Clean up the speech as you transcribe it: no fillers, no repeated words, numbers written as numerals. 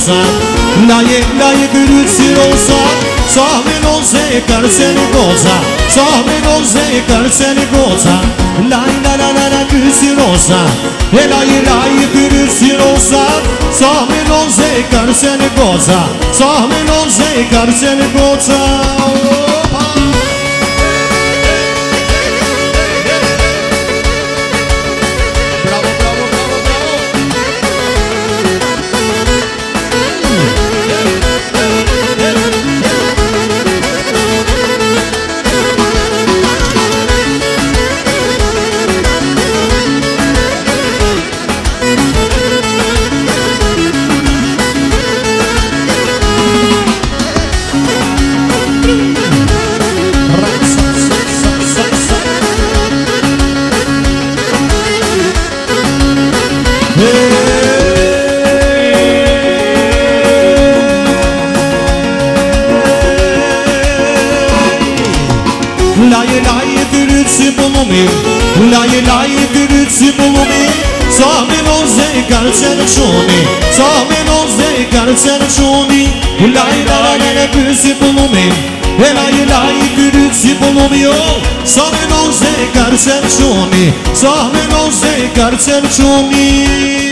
rosa Daje gryci rosa Same noze karceni goza Same noze karceni goza Laj la la la la gryci rosa Laj gryci rosa Same noze karceni goza Same noze karceni goza Laje gryci bulumi Same noze karceni çoni Same noze karceni çoni Laje gryci bulumi Laje gryci bulumi Same noze karceni çoni Same noze karceni çoni